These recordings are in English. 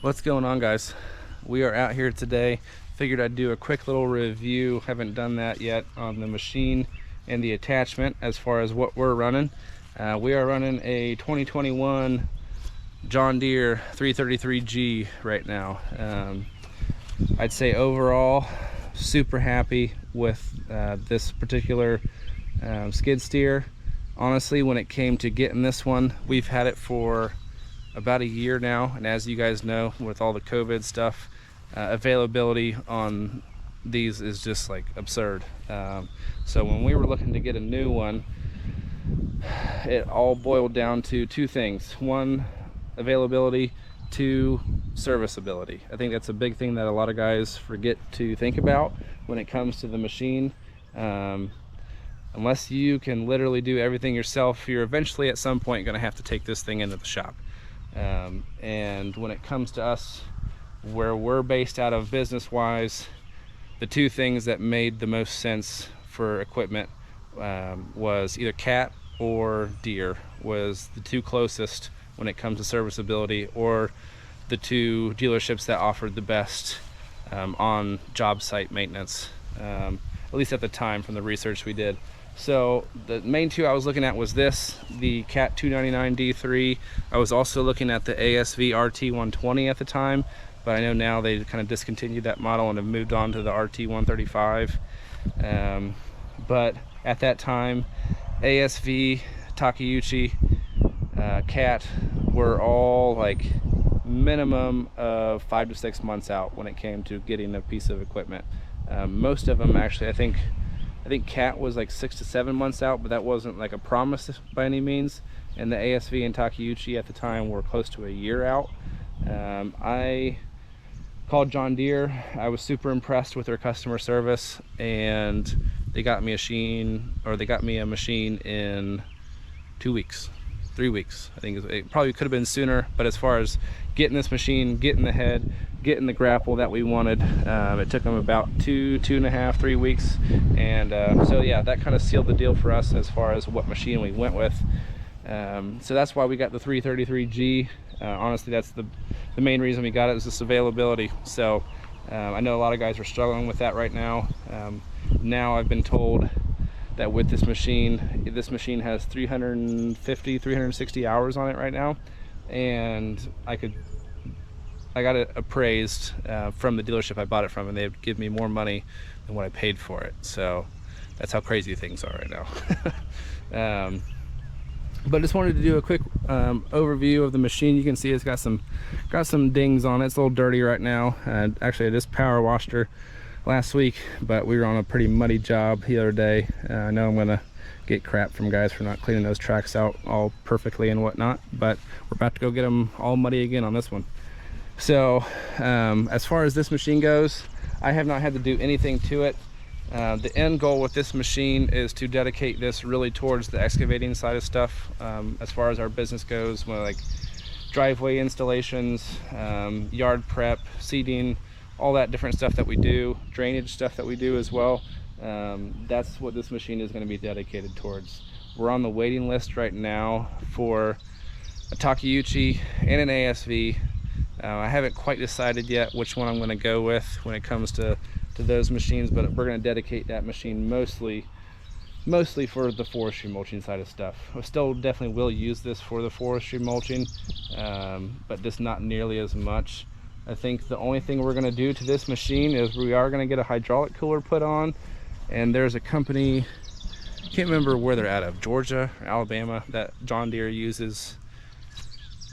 What's going on, guys? We are out here today. Figured I'd do a quick little review. Haven't done that yet on the machine and the attachment as far as what we're running. We are running a 2021 John Deere 333G right now. I'd say overall super happy with this particular skid steer. Honestly, when it came to getting this one, we've had it for about a year now, and as you guys know, with all the COVID stuff, availability on these is just like absurd. So when we were looking to get a new one, it all boiled down to two things: one, availability; two, serviceability. I think that's a big thing that a lot of guys forget to think about when it comes to the machine. Unless you can literally do everything yourself, you're eventually at some point going to have to take this thing into the shop. And when it comes to us, where we're based out of business wise, the two things that made the most sense for equipment was either Cat or Deere, was the two closest when it comes to serviceability, or the two dealerships that offered the best on job site maintenance, at least at the time from the research we did. So the main two I was looking at was the Cat 299 D3. I was also looking at the ASV RT120 at the time, but I know now they kind of discontinued that model and have moved on to the RT135. But at that time, ASV, Takeuchi, Cat were all like minimum of 5 to 6 months out when it came to getting a piece of equipment. Most of them actually, I think Cat was like 6 to 7 months out, but that wasn't like a promise by any means. And the ASV and Takeuchi at the time were close to a year out. I called John Deere. I was super impressed with their customer service, and they got me a machine in 2 weeks, 3 weeks. I think it probably could have been sooner, but as far as getting this machine, getting the head, getting the grapple that we wanted, it took them about 2.5, 3 weeks. And so yeah, that kind of sealed the deal for us as far as what machine we went with. So that's why we got the 333G. Honestly, that's the main reason we got it, is this availability. So I know a lot of guys are struggling with that right now. Now I've been told that with this machine has 360 hours on it right now, and I got it appraised from the dealership I bought it from, and they'd give me more money than what I paid for it. So that's how crazy things are right now. But just wanted to do a quick overview of the machine. You can see it's got some dings on it. It's a little dirty right now. Actually, I just power washed her last week, but we were on a pretty muddy job the other day. I know I'm gonna get crap from guys for not cleaning those tracks out all perfectly and whatnot, but we're about to go get them all muddy again on this one. So as far as this machine goes, I have not had to do anything to it. The end goal with this machine is to dedicate this really towards the excavating side of stuff. As far as our business goes, like driveway installations, yard prep, seeding, all that different stuff that we do, drainage stuff that we do as well. That's what this machine is going to be dedicated towards. We're on the waiting list right now for a Takeuchi and an ASV. I haven't quite decided yet which one I'm going to go with when it comes to those machines, but we're going to dedicate that machine mostly for the forestry mulching side of stuff. I still definitely will use this for the forestry mulching, but just not nearly as much. I think the only thing we're going to do to this machine is we are going to get a hydraulic cooler put on, and there's a company, I can't remember where they're out of, Georgia or Alabama, that John Deere uses.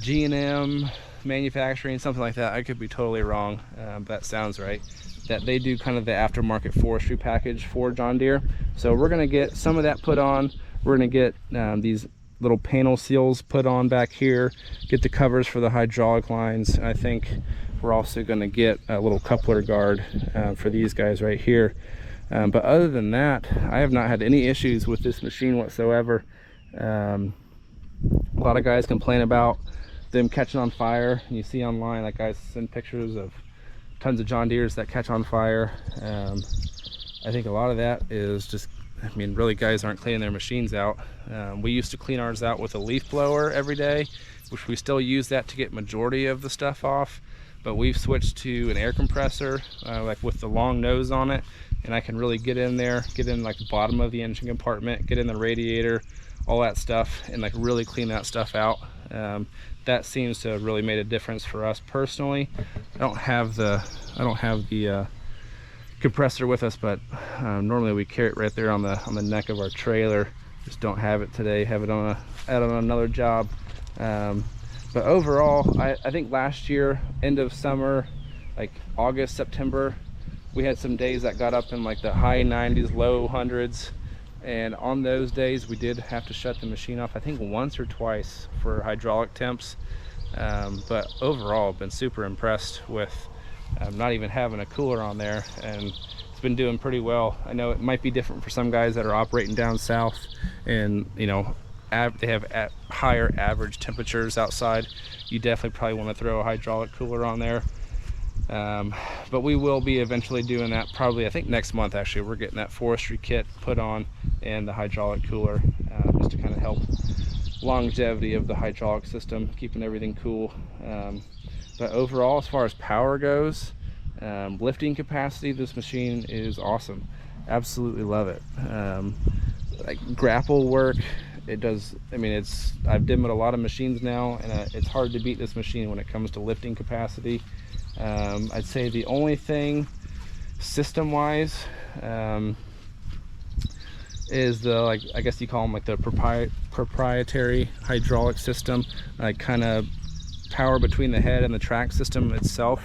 G&M Manufacturing, something like that. I could be totally wrong, but that sounds right. That they do kind of the aftermarket forestry package for John Deere. So we're going to get some of that put on. We're going to get these little panel seals put on back here, get the covers for the hydraulic lines, and I think we're also going to get a little coupler guard for these guys right here. But other than that, I have not had any issues with this machine whatsoever. A lot of guys complain about them catching on fire. You see online, like, guys send pictures of tons of John Deeres that catch on fire. I think a lot of that is just, I mean, really guys aren't cleaning their machines out. We used to clean ours out with a leaf blower every day, which we still use that to get majority of the stuff off. but we've switched to an air compressor, like with the long nose on it, and I can really get in there, get in like the bottom of the engine compartment, get in the radiator, all that stuff, and like really clean that stuff out. That seems to have really made a difference for us personally. I don't have the compressor with us, but normally we carry it right there on the neck of our trailer. Just don't have it today, have it out on another job. But overall, I think last year, end of summer, like August, September, we had some days that got up in like the high 90s, low hundreds. And on those days, we did have to shut the machine off, I think once or twice for hydraulic temps. But overall, I've been super impressed with not even having a cooler on there, and it's been doing pretty well. I know it might be different for some guys that are operating down south, and you know, they have higher average temperatures outside. You definitely probably want to throw a hydraulic cooler on there. But we will be eventually doing that, probably I think next month. Actually, we're getting that Forestry kit put on and the hydraulic cooler, just to kind of help longevity of the hydraulic system, keeping everything cool. But overall, as far as power goes, lifting capacity, this machine is awesome. Absolutely love it. Like grapple work, it does. I mean, I've demoed a lot of machines now, and it's hard to beat this machine when it comes to lifting capacity. I'd say the only thing system-wise is the, like, I guess you call them like the proprietary hydraulic system, like kind of power between the head and the track system itself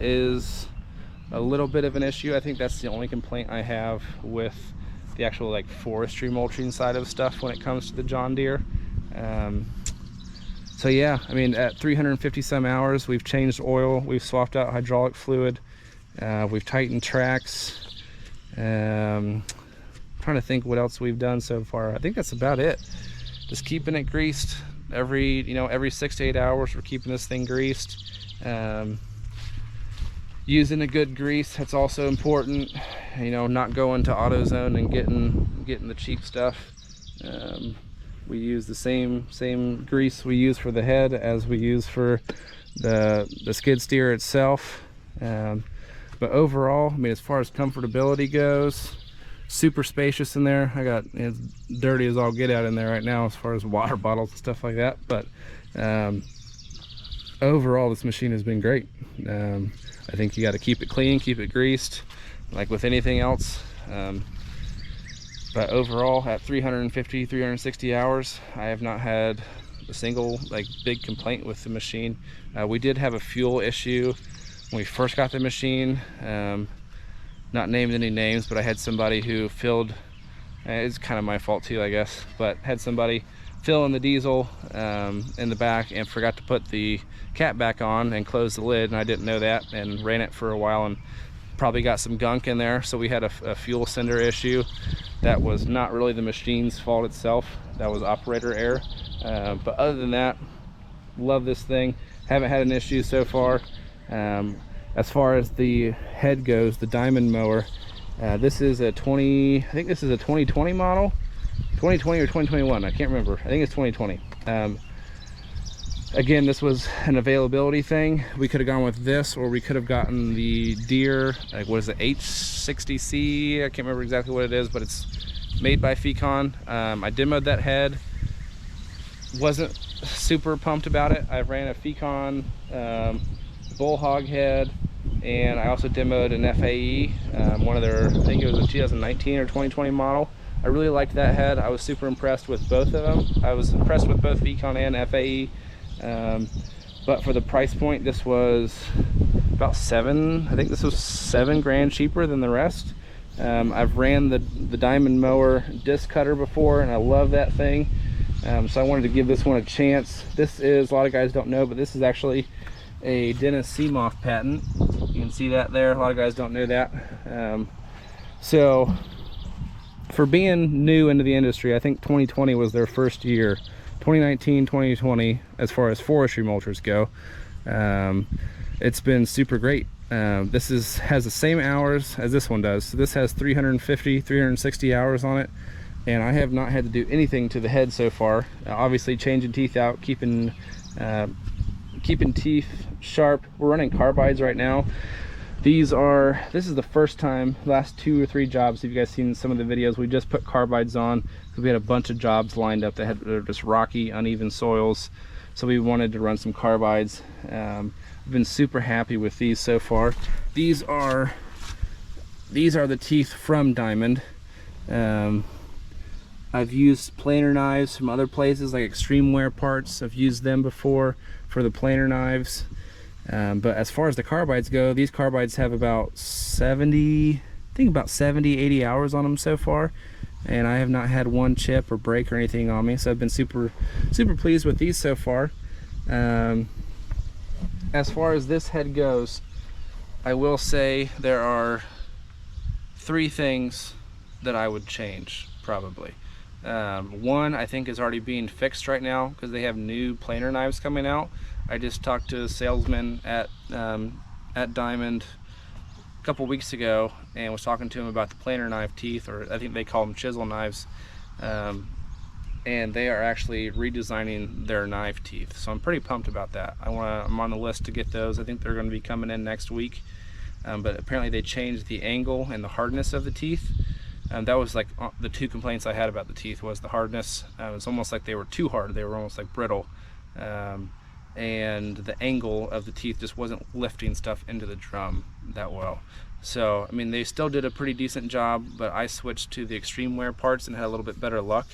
is a little bit of an issue. I think that's the only complaint I have with the actual like forestry mulching side of stuff when it comes to the John Deere. So yeah, I mean, at 350 some hours, we've changed oil, we've swapped out hydraulic fluid, we've tightened tracks. Trying to think what else we've done so far. I think that's about it. Just keeping it greased every 6 to 8 hours. We're keeping this thing greased. Using a good grease, that's also important. You know, not going to AutoZone and getting the cheap stuff. We use the same grease we use for the head as we use for the skid steer itself. But overall, I mean, as far as comfortability goes, super spacious in there. I got, it's dirty as all get out in there right now as far as water bottles and stuff like that. But overall, this machine has been great. I think you got to keep it clean, keep it greased, like with anything else. But overall, at 350, 360 hours, I have not had a single like big complaint with the machine. We did have a fuel issue when we first got the machine. Not named any names, but I had somebody who filled, it's kind of my fault too, I guess, but had somebody fill in the diesel in the back and forgot to put the cap back on and close the lid, and I didn't know that, and ran it for a while and probably got some gunk in there. So we had a fuel sender issue. That was not really the machine's fault itself, that was operator error. But other than that, love this thing. Haven't had an issue so far. As far as the head goes, the diamond mower, this is a 2020 model, 2020 or 2021, I can't remember. I think it's 2020. Again, this was an availability thing. We could have gone with this, or we could have gotten the Deere, like, what is it, H60C? I can't remember exactly what it is, but it's made by Fecon. I demoed that head, wasn't super pumped about it. I ran a Fecon bull hog head, and I also demoed an FAE, one of their, I think it was a 2019 or 2020 model. I really liked that head. I was super impressed with both of them. I was impressed with both Fecon and FAE. But for the price point, this was about I think this was $7 grand cheaper than the rest. I've ran the diamond mower disc cutter before, and I love that thing. So I wanted to give this one a chance. This is, a lot of guys don't know, but this is actually a Dennis Seamoff patent. You can see that there. A lot of guys don't know that. So for being new into the industry, I think 2020 was their first year. 2019, 2020, as far as forestry mulchers go, it's been super great. This has the same hours as this one does. So this has 350, 360 hours on it, and I have not had to do anything to the head so far. Obviously changing teeth out, keeping teeth sharp. We're running carbides right now. This is the first time, last 2 or 3 jobs, if you guys seen some of the videos, we just put carbides on because we had a bunch of jobs lined up that were just rocky, uneven soils. So we wanted to run some carbides. I've been super happy with these so far. These are the teeth from Diamond. I've used planer knives from other places like Extreme Wear Parts. I've used them before for the planer knives. But as far as the carbides go, these carbides have about 70, 80 hours on them so far. And I have not had one chip or break or anything on me. So I've been super pleased with these so far. As far as this head goes, I will say there are 3 things that I would change probably. One I think is already being fixed right now because they have new planer knives coming out. I just talked to a salesman at Diamond a couple weeks ago and was talking to him about the planer knife teeth, or I think they call them chisel knives, and they are actually redesigning their knife teeth. So I'm pretty pumped about that. I'm on the list to get those. I think they're going to be coming in next week. But apparently they changed the angle and the hardness of the teeth. That was like the 2 complaints I had about the teeth was the hardness. It was almost like they were too hard. They were almost like brittle. And the angle of the teeth just wasn't lifting stuff into the drum that well. So, I mean, they still did a pretty decent job, but I switched to the Extreme Wear Parts and had a little bit better luck.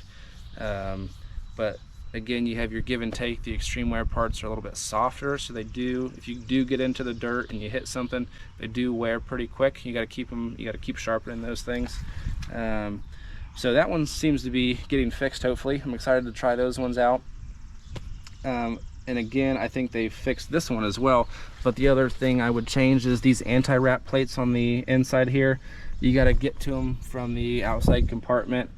But again, you have your give and take. The Extreme Wear Parts are a little bit softer, so they do, if you do get into the dirt and you hit something, they do wear pretty quick. You got to keep them, you got to keep sharpening those things. So that one seems to be getting fixed, hopefully. I'm excited to try those ones out. And again, I think they fixed this one as well. But the other thing I would change is these anti-wrap plates on the inside here. You got to get to them from the outside compartment,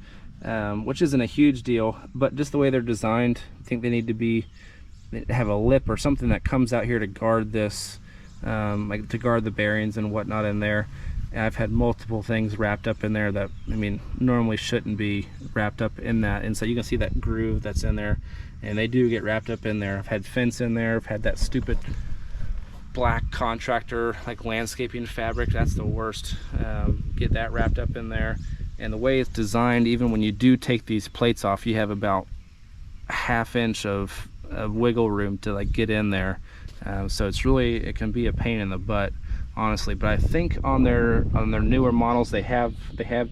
which isn't a huge deal, but just the way they're designed, I think they need to have a lip or something that comes out here to guard this, like to guard the bearings and whatnot in there. And I've had multiple things wrapped up in there that, I mean, normally shouldn't be wrapped up in that. And so you can see that groove that's in there, and they do get wrapped up in there. I've had fence in there. I've had that stupid black contractor like landscaping fabric. That's the worst. Get that wrapped up in there. And the way it's designed, even when you do take these plates off, you have about a ½ inch of wiggle room to like get in there. So it can be a pain in the butt, honestly. But I think on their newer models, they have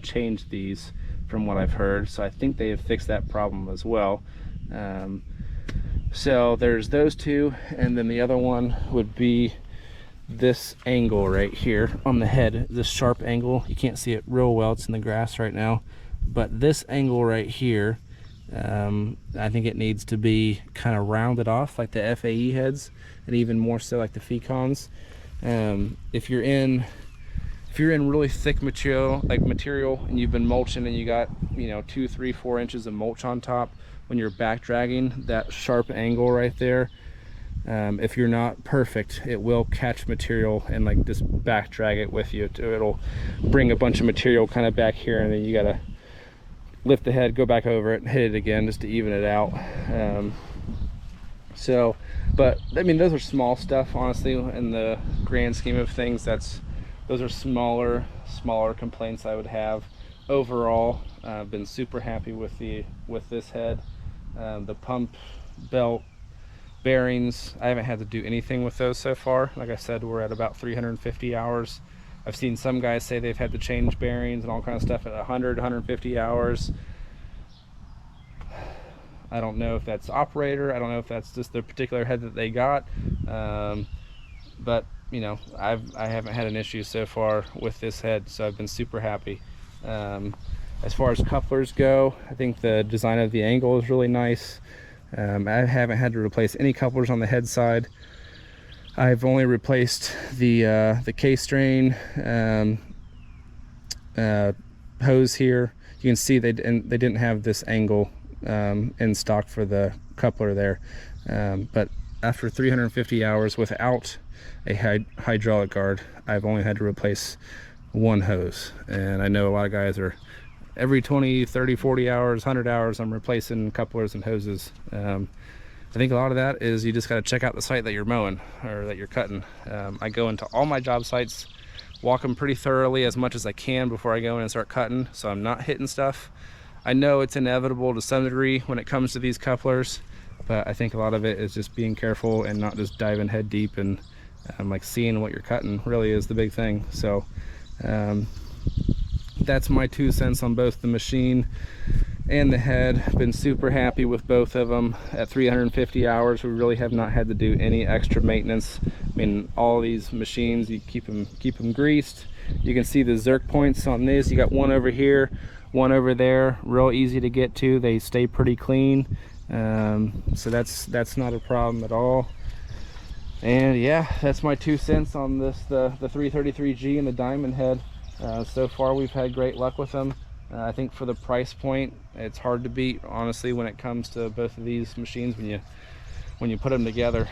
changed these from what I've heard. So I think they have fixed that problem as well. So there's those 2, and then the other one would be this angle right here on the head, this sharp angle. You can't see it real well, it's in the grass right now, but this angle right here, I think it needs to be kind of rounded off like the FAE heads, and even more so like the Fecons. If you're in really thick material and you've been mulching and you got 2, 3, 4 inches of mulch on top, when you're back dragging, that sharp angle right there, if you're not perfect, it will catch material and like just back drag it with you. It'll bring a bunch of material kind of back here, and then you gotta lift the head, go back over it, and hit it again just to even it out. But I mean, those are small stuff, honestly, in the grand scheme of things. Those are smaller complaints I would have. Overall, I've been super happy with this head. The pump, belt, bearings, I haven't had to do anything with those so far. Like I said, we're at about 350 hours. I've seen some guys say they've had to change bearings and all kind of stuff at 100, 150 hours. I don't know if that's operator. I don't know if that's just the particular head that they got. But I haven't had an issue so far with this head, so I've been super happy. As far as couplers go, I think the design of the angle is really nice. I haven't had to replace any couplers on the head side. I've only replaced the K-strain hose here. You can see they didn't have this angle in stock for the coupler there. But after 350 hours without a hydraulic guard, I've only had to replace one hose. And I know a lot of guys are every 20, 30, 40 hours, 100 hours, I'm replacing couplers and hoses. I think a lot of that is you just got to check out the site that you're mowing or that you're cutting. I go into all my job sites, walk them pretty thoroughly as much as I can before I go in and start cutting, so I'm not hitting stuff. I know it's inevitable to some degree when it comes to these couplers, but I think a lot of it is just being careful and not just diving head deep, and like seeing what you're cutting really is the big thing. So that's my 2 cents on both the machine and the head. Been super happy with both of them. At 350 hours, we really have not had to do any extra maintenance. I mean, all these machines, you keep them greased. You can see the zerk points on this. You got one over here, one over there, real easy to get to. They stay pretty clean, so that's not a problem at all. And yeah, that's my 2 cents on this, the 333G and the diamond head. So far we've had great luck with them. I think for the price point, it's hard to beat, honestly, when it comes to both of these machines when you put them together.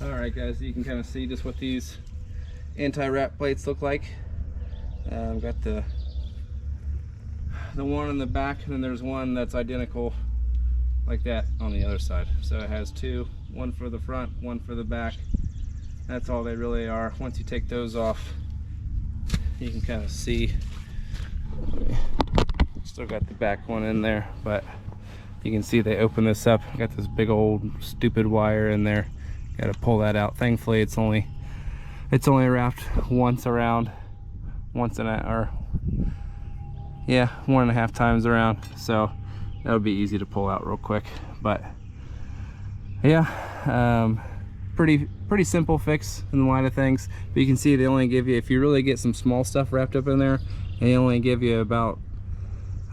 All right, guys, you can kind of see just what these anti-wrap plates look like. I've got the one in the back, and then there's one that's identical like that on the other side. So it has two, one for the front, one for the back. That's all they really are. Once you take those off, you can kind of see. Still got the back one in there, but you can see they open this up. Got this big old stupid wire in there. Got to pull that out. Thankfully, it's only wrapped once around, or yeah, 1.5 times around. So that would be easy to pull out real quick. But yeah, pretty simple fix in the line of things. But you can see they only give you, if you really get some small stuff wrapped up in there, they only give you about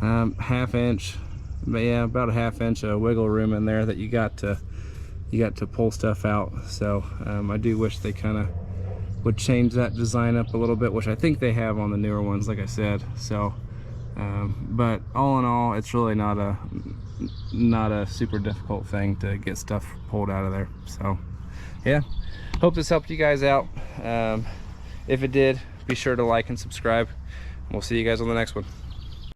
½ inch, but yeah, about a ½ inch of wiggle room in there that you got to pull stuff out. So I do wish they kind of would change that design up a little bit, which I think they have on the newer ones, like I said. So but all in all, it's really not a super difficult thing to get stuff pulled out of there. So yeah, hope this helped you guys out. If it did, be sure to like and subscribe. We'll see you guys on the next one.